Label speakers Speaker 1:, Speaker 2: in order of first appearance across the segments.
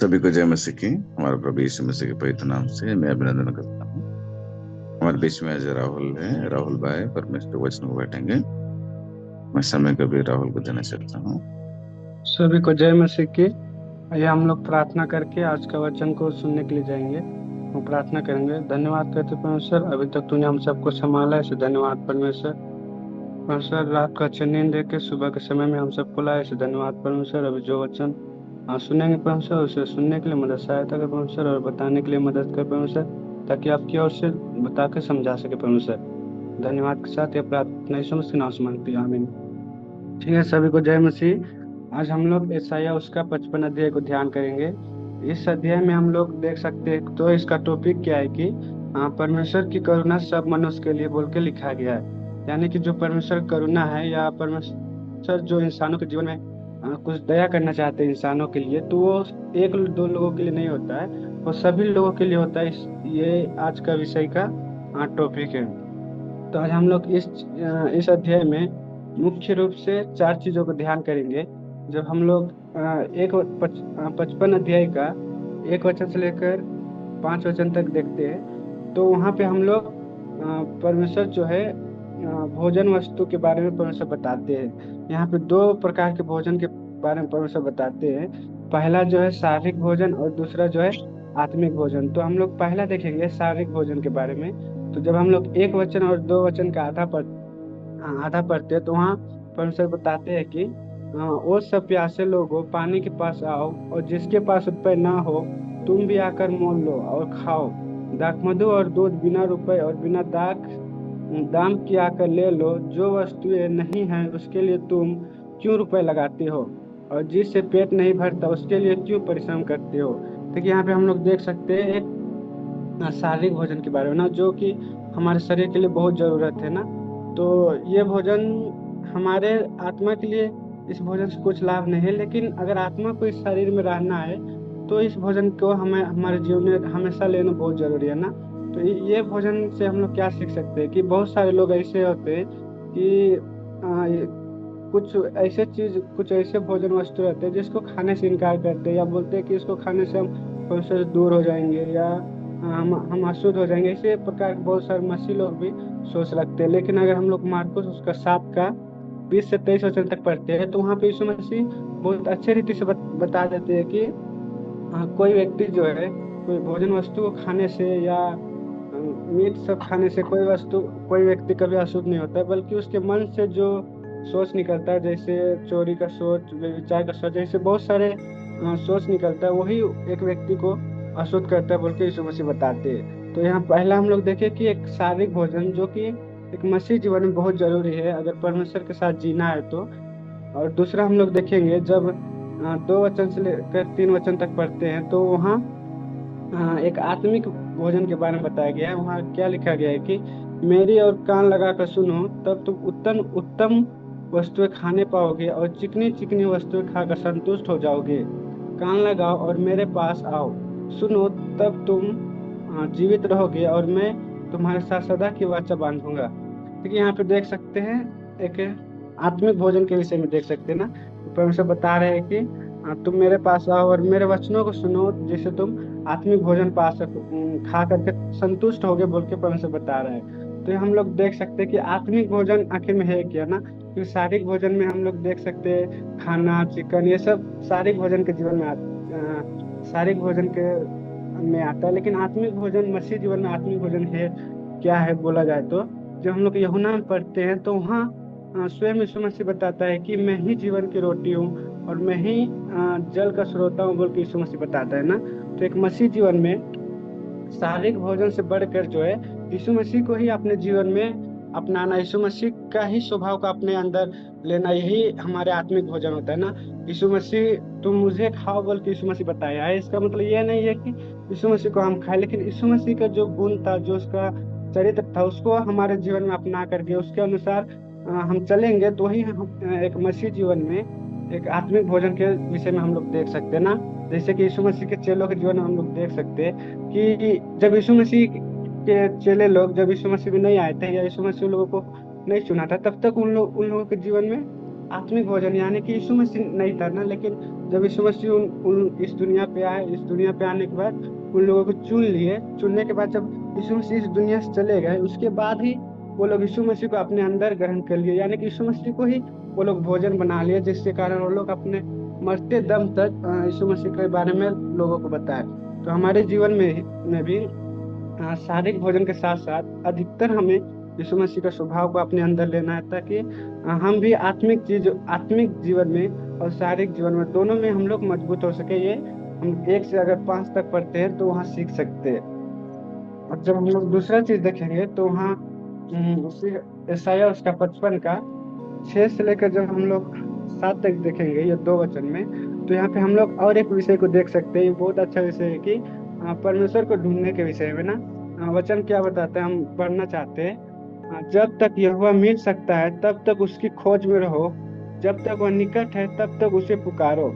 Speaker 1: सभी को जय मसीह की। हमारे प्रभु यीशु मसीह के पवित्र नाम से मैं अभिनंदन करता हूँ। हमारे बीच में आज राहुल है। राहुल भाई परमेश्वर वचन को बैठेंगे। मैं समय कभी राहुल को देना चाहता हूँ।
Speaker 2: सभी को जय मसीह की। आइए हम लोग प्रार्थना करके आज का वचन को सुनने के लिए जाएंगे। हम प्रार्थना करेंगे। धन्यवाद करते परमेश्वर, अभी तक तूने हम सबको संभाला है, इसे धन्यवाद परमेश्वर। परमेश्वर, रात का अच्छी नींद देके सुबह के समय में हम सबको लाए, इसे धन्यवाद परमेश्वर। अभी जो वचन सुनेंगे परमेश्वर, उसे सुनने के लिए मदद सहायता कर परमेश्वर, और बताने के लिए मदद कर परमेश्वर, ताकि आपकी ओर से बता के समझा सके परमेश्वर। धन्यवाद के साथ यह प्रार्थना यीशु मसीह के नाम से मांगती हूं, आमीन। ठीक है, सभी को जय मसीह। आज हम लोग यशायाह उसका 55 अध्याय को ध्यान करेंगे। इस अध्याय में हम लोग देख सकते हैं, तो इसका टॉपिक क्या है कि परमेश्वर की करुणा सब मनुष्य के लिए बोल के लिखा गया है। यानी कि जो परमेश्वर करुणा है, या परमेश्वर जो इंसानों के जीवन में कुछ दया करना चाहते हैं इंसानों के लिए, तो वो एक दो लोगों के लिए नहीं होता है, वो सभी लोगों के लिए होता है। ये आज का विषय का टॉपिक है। तो आज हम लोग इस अध्याय में मुख्य रूप से चार चीजों को ध्यान करेंगे। जब हम लोग 55 अध्याय का 1 वचन से लेकर 5 वचन तक देखते हैं, तो वहाँ पे हम लोग परमेश्वर जो है भोजन वस्तु के बारे में परमेश्वर बताते हैं। यहाँ पे दो प्रकार के भोजन के बारे में परमेश्वर बताते हैं। पहला जो है शारीरिक भोजन, और दूसरा जो है आत्मिक भोजन। तो हम लोग पहला देखेंगे शारीरिक भोजन के बारे में। तो जब हम लोग 1 वचन और 2 वचन का आधा पढ़ते हैं, तो वहाँ परमेश्वर बताते हैं कि वो सब प्यासे लोगों, पानी के पास आओ, और जिसके पास रुपए ना हो, तुम भी आकर मोल लो और खाओ। दाखमधु और दूध बिना रुपए और बिना दाम की आकर ले लो। जो वस्तुएं नहीं हैं उसके लिए तुम क्यों रुपए लगाते हो, और जिससे पेट नहीं भरता उसके लिए क्यों परिश्रम करते हो। देखिए, यहाँ पे हम लोग देख सकते हैं एक शारीरिक भोजन के बारे में ना, जो कि हमारे शरीर के लिए बहुत जरूरत है ना। तो ये भोजन हमारे आत्मा के लिए, इस भोजन से कुछ लाभ नहीं है, लेकिन अगर आत्मा को इस शरीर में रहना है, तो इस भोजन को हमें हमारे जीवन में हमेशा लेना बहुत जरूरी है ना। तो ये भोजन से हम लोग क्या सीख सकते हैं कि बहुत सारे लोग ऐसे होते हैं कि कुछ ऐसे भोजन वस्तु रहते हैं जिसको खाने से इनकार करते हैं, या बोलते हैं कि इसको खाने से हम परमेश्वर से दूर हो जाएंगे, या हम अशुद्ध हो जाएंगे। इसी प्रकार के बहुत सारे मसीह लोग भी सोच रखते हैं। लेकिन अगर हम लोग मार्कुस उसका 7 का 20 से 23 वचन तक पढ़ते हैं, तो वहाँ पे यीशु मसीह बहुत अच्छे रीति से बता देते हैं कि कोई व्यक्ति जो है, कोई भोजन वस्तु को खाने से, या मीट सब खाने से कोई व्यक्ति कभी अशुद्ध नहीं होता है, बल्कि उसके मन से जो सोच निकलता है, जैसे चोरी का सोच, व्यभिचार का सोच, जैसे बहुत सारे सोच निकलता है, वही एक व्यक्ति को अशुद्ध करता है बोल के यीशु मसीह बताते हैं। तो यहाँ पहला हम लोग देखें कि एक शारीरिक भोजन, जो कि एक मसीह जीवन में बहुत जरूरी है अगर परमेश्वर के साथ जीना है तो। और दूसरा हम लोग देखेंगे, जब 2 वचन से लेकर 3 वचन तक पढ़ते हैं, तो वहाँ एक आत्मिक भोजन के बारे में बताया गया है। वहाँ क्या लिखा गया है कि मेरी और कान लगाकर सुनो, तब तुम उत्तम उत्तम वस्तुएं खाने पाओगे, और चिकनी चिकनी वस्तुएं खाकर संतुष्ट हो जाओगे। कान लगाओ और मेरे पास आओ, सुनो, तब तुम जीवित रहोगे, और मैं तुम्हारे साथ सदा की वाचा बांधूंगा। देखिए, यहाँ पे देख सकते हैं एक आत्मिक भोजन के विषय में देख सकते हैं ना। परमेश्वर बता रहे हैं कि तुम मेरे पास आओ और मेरे वचनों को सुनो, जिससे तुम आत्मिक भोजन पा सको, खा करके संतुष्ट होगे बोल के परमेश्वर बता रहे हैं। तो ये हम लोग देख सकते हैं कि आत्मिक भोजन आखिर में है क्या ना। क्योंकि शारीरिक भोजन में हम लोग देख सकते हैं खाना, चिकन, ये सब शारीरिक भोजन के जीवन में शारीरिक भोजन के में आता है। लेकिन आत्मिक भोजन, मसीह जीवन में आत्मिक भोजन है क्या है बोला जाए तो, जब हम लोग यूहन्ना में पढ़ते हैं, तो वहाँ स्वयं यीशु मसीह बताता है कि मैं ही जीवन की रोटी हूँ, और मैं ही जल का स्रोत हूँ बोल के यीशु मसीह बताता है ना। तो एक मसीह जीवन में शारीरिक भोजन से बढ़कर जो है, यीशु मसीह को ही अपने जीवन में अपनाना, यीशु मसीह का ही स्वभाव का अपने अंदर लेना, यही हमारे आत्मिक भोजन होता है ना। यीशु मसीह तुम मुझे खाओ बोल के यीशु मसीह बताया है। इसका मतलब ये नहीं है कि यीशु मसीह को हम खाएं, लेकिन यीशु मसीह का जो गुण था, जो उसका चरित्र था, उसको हमारे जीवन में अपना करके उसके अनुसार हम चलेंगे, तो ही हम एक मसीह जीवन में एक आत्मिक भोजन के विषय में हम लोग देख सकते हैं ना। जैसे कि यीशु मसीह के चेलों के जीवन में हम लोग देख सकते हैं कि जब यीशु मसीह के चेले लोग, जब यीशु मसीह में नहीं आए थे, या यीशु मसीह लोगों को नहीं चुना था, तब तक उन लोगों के जीवन में आत्मिक भोजन, यानी कि यीशु मसीह नहीं था ना, लेकिन जब यीशु मसीह इस दुनिया पे आए, इस दुनिया पे आने के बाद उन लोगों को चुन लिए। चुनने के बाद जब यीशु मसीह इस दुनिया से चले गए, उसके बाद ही वो लोग यीशु मसीह को अपने अंदर ग्रहण कर लिए, यानी कि यीशु मसीह को ही वो लोग भोजन बना लिए, जिसके कारण वो लोग अपने मरते दम तक यीशु मसीह के बारे में लोगों को बताए। तो हमारे जीवन में भी शारीरिक भोजन के साथ साथ अधिकतर हमें यीशु मसीह का स्वभाव को अपने अंदर लेना है, ताकि हम भी आत्मिक जीवन में और शारीरिक जीवन में दोनों में हम लोग मजबूत हो सके। ये हम 1 से अगर 5 तक पढ़ते हैं तो वहाँ सीख सकते हैं। और जब हम लोग दूसरा चीज देखेंगे तो वहाँ उसी यशायाह उसका 55 का 6 से लेकर जब हम लोग 7 तक देखेंगे, ये 2 वचन में, तो यहाँ पे हम लोग और एक विषय को देख सकते हैं। ये बहुत अच्छा विषय है कि परमेश्वर को ढूंढने के विषय में ना। वचन क्या बताता है, हम पढ़ना चाहते हैं। जब तक यहोवा मिल सकता है तब तक उसकी खोज में रहो, जब तक वह निकट है तब तक उसे पुकारो।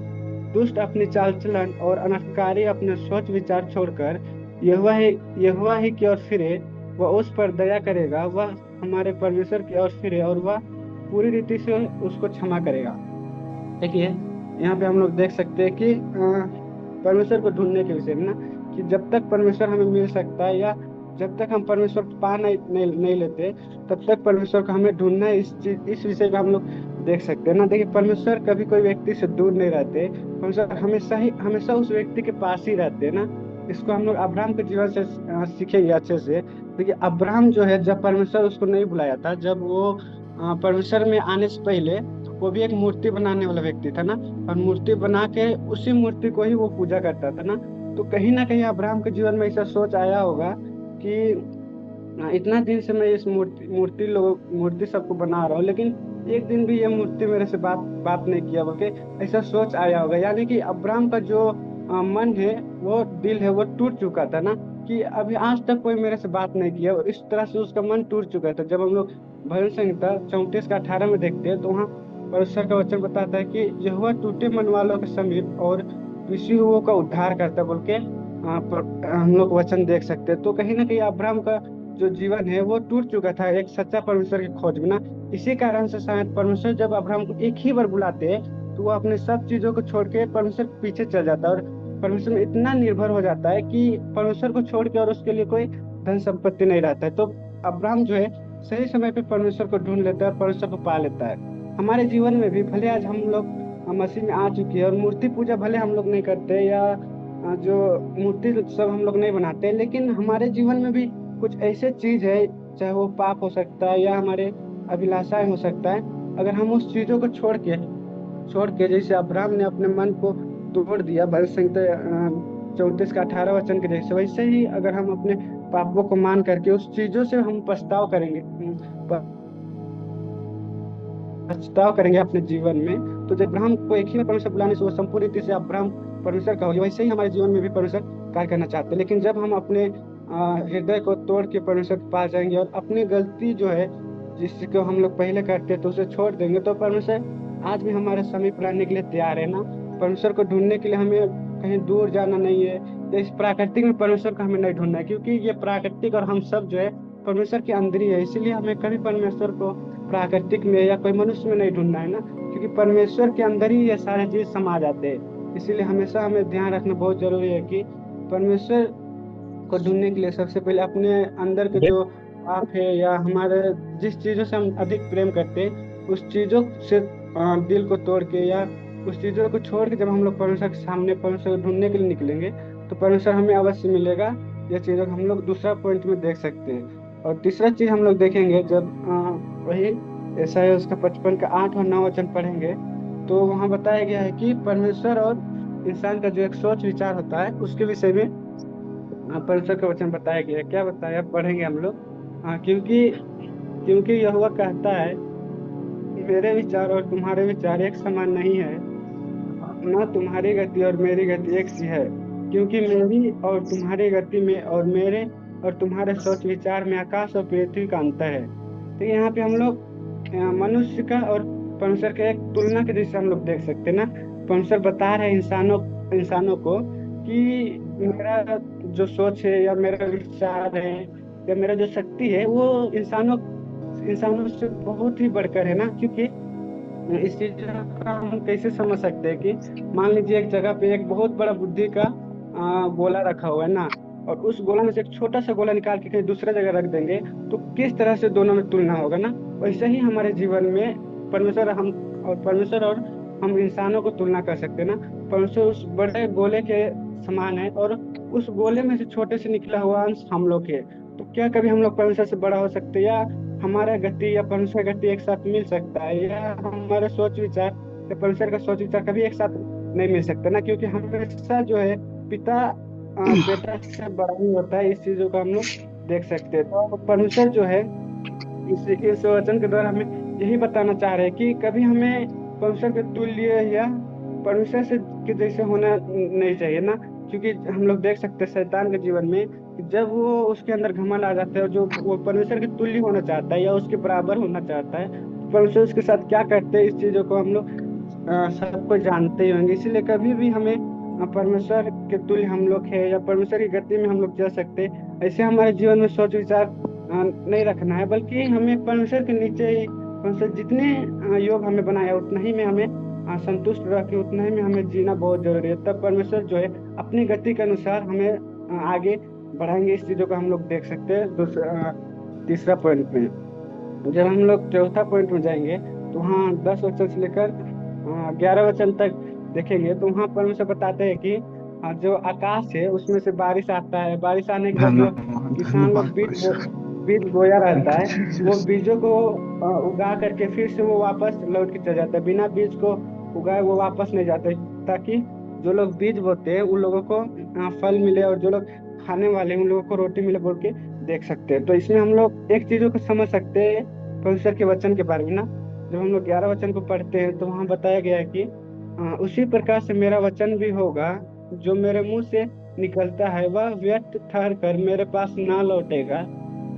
Speaker 2: दुष्ट अपनी चाल चलन और अनर्थकारी अपने सोच विचार छोड़कर यहोवा ही की ओर फिरे, वह उस पर दया करेगा। वह हमारे परमेश्वर की ओर फिरे और वह पूरी रीति से उसको क्षमा करेगा। देखिए, यहाँ पे हम लोग देख सकते हैं कि परमेश्वर को ढूंढने के विषय में ना, कि जब तक परमेश्वर हमें मिल सकता है या जब तक हम परमेश्वर को पा नहीं लेते, तब तक परमेश्वर को हमें ढूंढना है। इस विषय पे हम लोग देख सकते हैं ना। देखिए, परमेश्वर कभी कोई व्यक्ति से दूर नहीं रहते, परमेश्वर हमेशा उस व्यक्ति के पास ही रहते हैं ना। इसको हम लोग अब्राहम के जीवन से सीखेंगे अच्छे से। देखिए, अब्राहम जो है, जब परमेश्वर उसको नहीं बुलाया था, जब वो परमेश्वर में आने से पहले वो भी एक मूर्ति बनाने वाला व्यक्ति था ना, और मूर्ति बना के उसी मूर्ति को ही वो पूजा करता था ना। तो कहीं ना कहीं अब्राहम के जीवन में ऐसा सोच आया होगा कि इतना दिन से मैं इस मूर्ति सबको बना रहा हूँ, लेकिन एक दिन भी ये मूर्ति मेरे से बात नहीं किया, बोल के ऐसा सोच आया होगा। यानी कि अब्राहम का जो मन है, वो दिल है, वो टूट चुका था ना, कि अभी आज तक कोई मेरे से बात नहीं किया, और इस तरह से उसका मन टूट चुका था। जब हम लोग भजन संहिता 34 का 18 में देखते हैं, तो वहाँ परमेश्वर का वचन बताता है कि यहोवा टूटे मन वालों के समीप और पिछड़े हुओं का उद्धार करता है, बोल के हम लोग वचन देख सकते हैं। तो कहीं ना कहीं अब्राहम का जो जीवन है वो टूट चुका था एक सच्चा परमेश्वर की खोज में ना। इसी कारण से शायद परमेश्वर जब अब्राहम को एक ही बार बुलाते हैं, तो वो अपने सब चीजों को छोड़ के परमेश्वर के पीछे चल जाता है, और परमेश्वर में इतना निर्भर हो जाता है कि परमेश्वर को छोड़ के और उसके लिए कोई धन संपत्ति नहीं रहता है। तो अब्राहम जो है सही समय पे परमेश्वर को ढूंढ लेता है और परमेश्वर को पा लेता है। हमारे जीवन में भी भले आज हम लोग मसीह में आ चुके हैं, और मूर्ति पूजा भले हम लोग नहीं करते, या जो मूर्ति सब हम लोग नहीं बनाते, लेकिन हमारे जीवन में भी कुछ ऐसे चीज है, चाहे वो पाप हो सकता है या हमारे अभिलाषाएं हो सकता है। अगर हम उस चीजों को छोड़ के जैसे अब्राहम ने अपने मन को तोड़ दिया भजन संहिता 34 का 18 वचन के जैसे, वैसे ही अगर हम अपने पापों को मान करके उस चीजों से हम पछताव करेंगे अपने जीवन में, तो जब अब्राहम को एक ही बार परमेश्वर बुलाने से वो संपूर्ण रीति से अब्राहम परमेश्वर का हो गया, वैसे ही हमारे जीवन में भी परमेश्वर कार्य करना चाहते हैं। लेकिन जब हम अपने हृदय को तोड़ के परमेश्वर के पास जाएंगे और अपनी गलती जो है जिसको हम लोग पहले करते थे उसे छोड़ देंगे, तो परमेश्वर आज भी हमारे समीप रहने के लिए तैयार है ना। परमेश्वर को ढूंढने के लिए हमें कहीं दूर जाना नहीं है, या इस प्राकृतिक में परमेश्वर को हमें नहीं ढूंढना है, क्योंकि ये प्राकृतिक और हम सब जो है परमेश्वर के अंदर ही है। इसीलिए हमें कभी परमेश्वर को प्राकृतिक में या कोई मनुष्य में नहीं ढूंढना है ना, क्योंकि परमेश्वर के अंदर ही ये सारे चीज समा जाते हैं। इसीलिए हमेशा हमें ध्यान रखना बहुत जरूरी है कि परमेश्वर को ढूंढने के लिए सबसे पहले अपने अंदर के जो पाप है या हमारे जिस चीजों से हम अधिक प्रेम करते हैं, उस चीजों से दिल को तोड़ के या उस चीजों को छोड़ के जब हम लोग परमेश्वर के सामने परमेश्वर को ढूंढने के लिए निकलेंगे, तो परमेश्वर हमें अवश्य मिलेगा। यह चीजों को हम लोग दूसरा पॉइंट में देख सकते हैं। और तीसरा चीज हम लोग देखेंगे, जब वही ऐसा है उसका 55 का 8 और 9 वचन पढ़ेंगे, तो वहाँ बताया गया है कि परमेश्वर और इंसान का जो एक सोच विचार होता है उसके विषय में परमेश्वर का वचन बताया गया है। क्या बताया, पढ़ेंगे हम लोग। क्योंकि क्योंकि यहोवा कहता है, मेरे विचार और तुम्हारे विचार एक समान नहीं है, ना तुम्हारी गति और मेरी गति एक सी है। क्योंकि मेरी और तुम्हारी गति में और मेरे और तुम्हारे सोच विचार में आकाश और पृथ्वी का अंतर है। तो यहाँ पे हम लोग मनुष्य का और परमेश्वर का एक तुलना के जैसे हम लोग देख सकते हैं ना। परमेश्वर बता रहे हैं इंसानों को कि मेरा जो सोच है या मेरा विचार है या मेरा जो शक्ति है वो इंसानों से बहुत ही बढ़कर है ना। क्योंकि इस चीज का हम कैसे समझ सकते हैं कि मान लीजिए एक जगह पे एक बहुत बड़ा बुद्धि का गोला रखा हुआ है ना, और उस गोला में से एक छोटा सा गोला निकाल के कहीं दूसरे जगह रख देंगे, तो किस तरह से दोनों में तुलना होगा ना। वैसे ही हमारे जीवन में परमेश्वर और हम इंसानों को तुलना कर सकते हैं ना। परमेश्वर उस बड़े गोले के समान है, और उस गोले में से छोटे से निकला हुआ अंश हम लोग है। तो क्या कभी हम लोग परमेश्वर से बड़ा हो सकते हैं, या हमारा गति या परमेश्वर का गति एक साथ मिल सकता है, या हमारा सोच विचार या परमेश्वर का सोच विचार कभी एक साथ नहीं मिल सकता ना। क्योंकि हमेशा जो है पिता बेटा से बड़ा ही होता है। इस चीजों को हम लोग देख सकते हैं। तो परमेश्वर जो है इस वचन के द्वारा हमें यही बताना चाह रहे हैं कि कभी हमें परमेश्वर के तुल्य या परमेश्वर से के जैसे होना नहीं चाहिए ना। क्योंकि हम लोग देख सकते हैं शैतान के जीवन में कि जब वो उसके अंदर घमंड आ जाता है, जो वो परमेश्वर के तुल्य होना चाहता है या उसके बराबर होना चाहता है, तो परमेश्वर उसके साथ क्या करते हैं इस चीजों को हम लोग सबको जानते ही होंगे। इसीलिए कभी भी हमें परमेश्वर के तुल्य हम लोग है या परमेश्वर की गति में हम लोग चल सकते, ऐसे हमारे जीवन में सोच विचार नहीं रखना है, बल्कि हमें परमेश्वर के नीचे ही परमेश्वर जितने योग हमें बनाया उतना ही में हमें संतुष्ट रह के उतना ही में हमें जीना बहुत जरूरी है। तब परमेश्वर जो है अपनी गति के अनुसार हमें आगे बढ़ाएंगे। इस चीजों को हम लोग देख सकते हैं तीसरा पॉइंट में। जब हम लोग चौथा पॉइंट में जाएंगे तो वहाँ 10 वचन से लेकर 11 वचन तक देखेंगे, तो वहाँ परमेश्वर बताते हैं कि जो आकाश है उसमें से बारिश आता है। बारिश आने के बाद जो
Speaker 1: धन्यवाद
Speaker 2: किसान लोग
Speaker 1: धन्यवाद भाई
Speaker 2: बीज बोया रहता है, वो
Speaker 1: साहब।
Speaker 2: बीजों को उगा करके फिर से वो वापस लौट के चला जाता है। बिना बीज को उगाए वो वापस नहीं जाते, ताकि जो लोग बीज बोते हैं उन लोगों को फल मिले, और जो लोग खाने वाले हैं उन लोगों को रोटी मिले बोल के देख सकते हैं। तो इसमें हम लोग एक चीजों को समझ सकते हैं परमेश्वर के वचन के बारे में ना। जब हम लोग 11 वचन को पढ़ते हैं तो वहाँ बताया गया है कि उसी प्रकार से मेरा वचन भी होगा, जो मेरे मुंह से निकलता है वह व्यर्थ ठहर कर मेरे पास ना लौटेगा,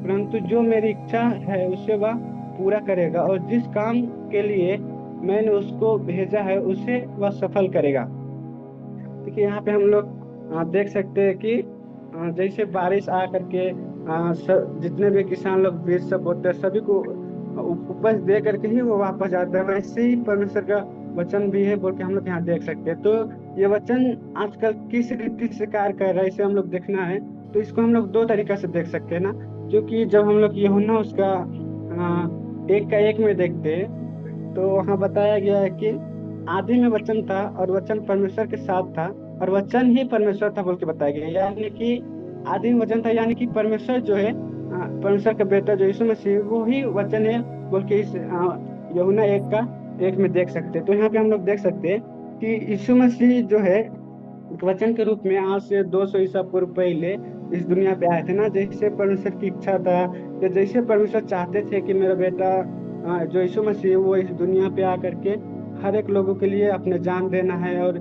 Speaker 2: परंतु जो मेरी इच्छा है उसे वह पूरा करेगा, और जिस काम के लिए मैंने उसको भेजा है उसे वह सफल करेगा। देखिए यहाँ पे हम लोग देख सकते हैं कि जैसे बारिश आ करके जितने भी किसान लोग बीज सब बोते हैं सभी को उपज दे करके ही वो वापस जाता है, वैसे ही परमेश्वर का वचन भी है बोल के हम लोग यहाँ देख सकते हैं। तो ये वचन आजकल किस रीति से कार्य कर रहा है इसे हम लोग देखना है। तो इसको हम लोग दो तरीका से देख सकते हैं ना। क्योंकि जब हम लोग यूहन्ना उसका 1 का 1 में देखते हैं, तो वहाँ बताया गया है कि आदि में वचन था और वचन परमेश्वर के साथ था और वचन ही परमेश्वर था बोल के बताया गया है। यानी कि आदि में वचन था, यानी कि परमेश्वर जो है परमेश्वर का बेटा जो यीशु मसीह वो ही वचन है बोल के इस यूहन्ना 1 का 1 में देख सकते हैं। तो यहाँ पे हम लोग देख सकते हैं कि यीशु मसीह जो है एक वचन के रूप में आज से 200 ईसा पूर्व पहले इस दुनिया पे आए थे ना। जैसे परमेश्वर की इच्छा था या जैसे परमेश्वर चाहते थे कि मेरा बेटा जो यीशु मसीह है, वो इस दुनिया पे आकर के हर एक लोगों के लिए अपने जान देना है और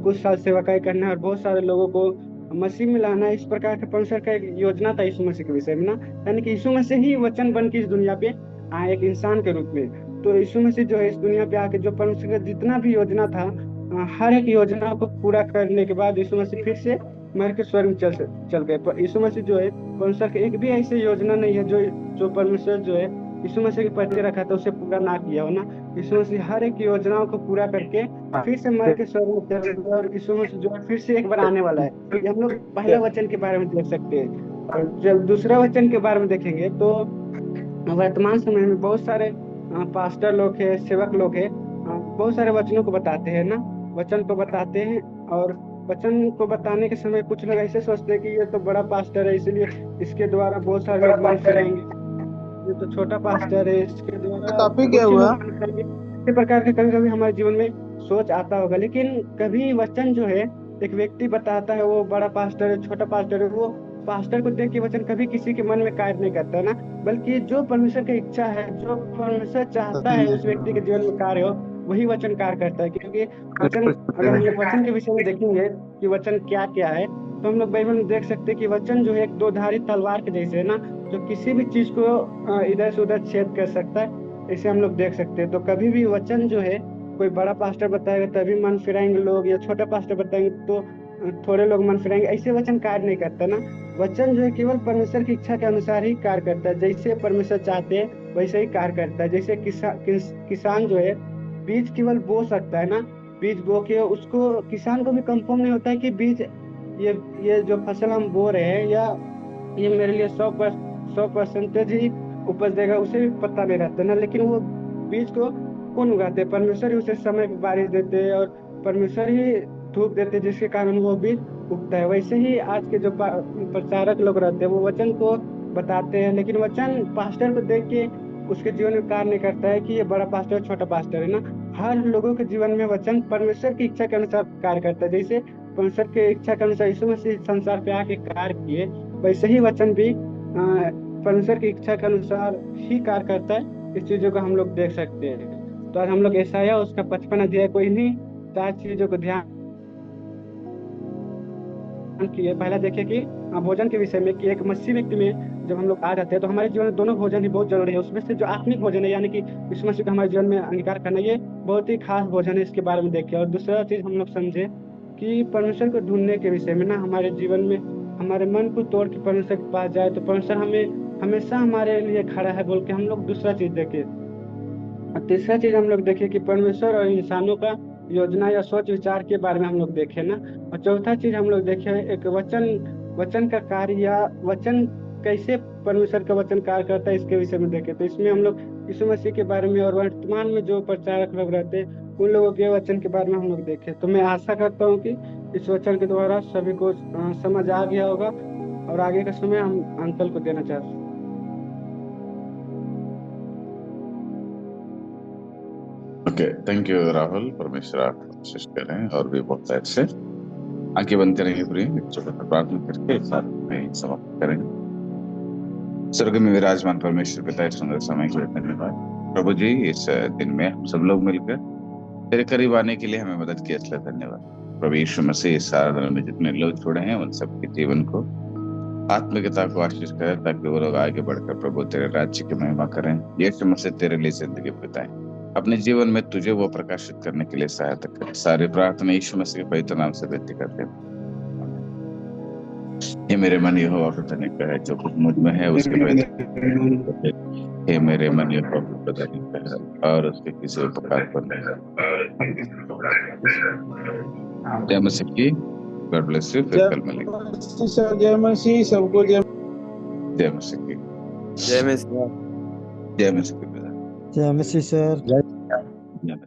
Speaker 2: कुछ साल सेवकाई करना है और बहुत सारे लोगों को मसीह में लाना है। इस प्रकार का परमेश्वर का एक योजना था यीशु मसीह के विषय में ना। यानी कि यीशु मसीह ही वचन बन के इस दुनिया पे आए एक इंसान के रूप में। तो यीशु मसीह जो है इस दुनिया पे आके जो परमेश्वर का जितना भी योजना था हर एक योजना को पूरा करने के बाद यीशु मसीह फिर से मर के स्वर्ग में चल गए। पर यीशु मसीह जो है परमेश्वर की एक भी ऐसी योजना नहीं है जो जो परमेश्वर जो है यीशु मसीह के प्रति रखा था उसे पूरा ना किया हो ना। यीशु मसीह हर एक योजनाओं को पूरा करके फिर से मर के स्वर्ग में चल गए, और यीशु मसीह जो है फिर से एक बार आने वाला है। ये हम लोग पहला वचन के बारे में देख सकते हैं। और जब दूसरा वचन के बारे में देखेंगे तो वर्तमान समय में बहुत सारे पास्टर लोग हैं, सेवक लोग हैं, बहुत सारे वचनों को बताते हैं ना। वचन को बताते हैं, और वचन को बताने के समय कुछ लोग ऐसे सोचते हैं कि ये तो बड़ा पास्टर है इसलिए इसके द्वारा बहुत सारे लोग मन फिराएंगे, ये तो छोटा पास्टर है इसके द्वारा
Speaker 3: टॉपिक क्या
Speaker 2: कुछ ही
Speaker 3: हुआ?
Speaker 2: लोग मन फिराएंगे। इस प्रकार के कभी कभी हमारे जीवन में सोच आता होगा, लेकिन कभी वचन जो है एक व्यक्ति बताता है वो बड़ा पास्टर है छोटा पास्टर है, वो पास्टर को देख के वचन कभी किसी के मन में कार्य नहीं करता ना। बल्कि जो परमेश्वर की इच्छा है, जो परमेश्वर चाहता है उस व्यक्ति के जीवन में कार्य हो, वही वचन कार्य करता है। क्योंकि वचन, अगर हम लोग वचन के विषय में देखेंगे कि वचन क्या क्या है, तो हम लोग बाइबल में देख सकते हैं कि वचन जो है एक दो धारी तलवार के जैसे है ना, जो किसी भी चीज को इधर से उधर छेद कर सकता है। इसे हम लोग देख सकते हैं। तो कभी भी वचन जो है कोई बड़ा पास्टर बताएगा तभी मन फिराएंगे लोग, या छोटा पास्टर बताएंगे तो थोड़े लोग मन फिराएंगे, ऐसे वचन कार्य नहीं करता ना। वचन जो है केवल परमेश्वर की इच्छा के अनुसार ही कार्य करता है। जैसे परमेश्वर चाहते हैं वैसे ही कार्य करता है। जैसे किसान जो है बीज केवल बो सकता है ना, बीज बो के उसको किसान को भी कंफर्म नहीं होता है कि बीज ये जो फसल हम बो रहे हैं या ये मेरे लिए 100% ही उपज देगा, उसे भी पता नहीं रहता ना। लेकिन वो बीज को कौन उगाते हैं? परमेश्वर ही उसे समय पे बारिश देते हैं और परमेश्वर ही धूप देते हैं, जिसके कारण वो बीज उगता है। वैसे ही आज के जो प्रचारक लोग रहते हैं वो वचन को बताते हैं, लेकिन वचन पास्टर को देख के उसके जीवन में कार्य नहीं करता है कि ये बड़ा पास्टर छोटा पास्टर है ना। हर लोगों के जीवन में वचन परमेश्वर की इच्छा के अनुसार कार्य करता है। जैसे परमेश्वर की इच्छा के अनुसार यीशु मसीह संसार पे आके कार्य किए, वैसे ही वचन भी परमेश्वर की इच्छा के अनुसार ही कार्य करता है। इस चीजों को हम लोग देख सकते हैं। तो आज हम लोग यशायाह उसका 55 अध्याय को इन्हीं 4 चीजों को ध्यान किए। पहला देखे कि भोजन के विषय में कि एक मसीह व्यक्ति में जब हम लोग आ जाते हैं तो हमारे जीवन में दोनों भोजन ही बहुत जरूरी है। उसमें से जो आत्मिक भोजन है यानी कि यीशु मसीह को हमारे जीवन में अंगीकार करना, ये बहुत ही खास भोजन है, इसके बारे में देखे। और दूसरा चीज हम लोग समझे कि परमेश्वर को ढूंढने के विषय में ना, हमारे जीवन में हमारे मन को तोड़ के परमेश्वर के पास जाए तो परमेश्वर हमें हमेशा हमारे लिए खड़ा है बोल के हम लोग दूसरा चीज देखे। और तीसरा चीज हम लोग देखे कि परमेश्वर और इंसानों का योजना या सोच विचार के बारे में हम लोग देखे ना। और चौथा चीज हम लोग देखे एक वचन का कार्य या वचन कैसे परमेश्वर का वचन कार्य करता है, इसके विषय में देखे। तो इसमें हम लोग यीशु मसीह के बारे में और वर्तमान में जो प्रचारक लोग रहते हैं उन लोगों के वचन के बारे में हम लोग देखे। तो मैं आशा करता हूँ कि इस वचन के द्वारा सभी को समझ आ गया होगा और आगे का समय हम अंकल को देना चाहते हैं।
Speaker 1: Okay, thank you Rahul. परमेश्वर आपको कोशिश करें और भी बहुत अच्छे। आंखें बंद करेंगे पूरी, छोटा सा प्रार्थना करके साथ में समाप्त करेंगे। स्वर्ग में विराजमान परमेश्वर पिता, इस सुंदर समय के लिए धन्यवाद प्रभु जी। इस दिन में हम सब लोग मिलकर तेरे करीब आने के लिए हमें मदद किया, इसलिए धन्यवाद प्रभु यीशु मसीह। इस साधन में जितने लोग जुड़े हैं उन सबके जीवन को आत्मिकता को आशीष करें ताकि वो लोग आगे बढ़कर प्रभु तेरे राज्य की महिमा करें। यीशु मसीह तेरे लिए जिंदगी बिताएं, अपने जीवन में तुझे वो प्रकाशित करने के लिए सहायता करें। सारी प्रार्थना यीशु मसीह के पवित्र नाम से विनती करते हैं। हे मेरे मन यहोवा को धन्य कहे, जो कुछ मुझ में है उसके पवित्र। हे मेरे मन यहोवा को धन्य कहे और उसके किसी उपकार पर नहीं। जय मसीह की। God bless you. फिर कल मिलेंगे।
Speaker 3: जय मसीह सबको।
Speaker 1: जय मसीह की।
Speaker 4: जय मसीह।
Speaker 1: जय मसीह की।
Speaker 3: जय मसीह सर।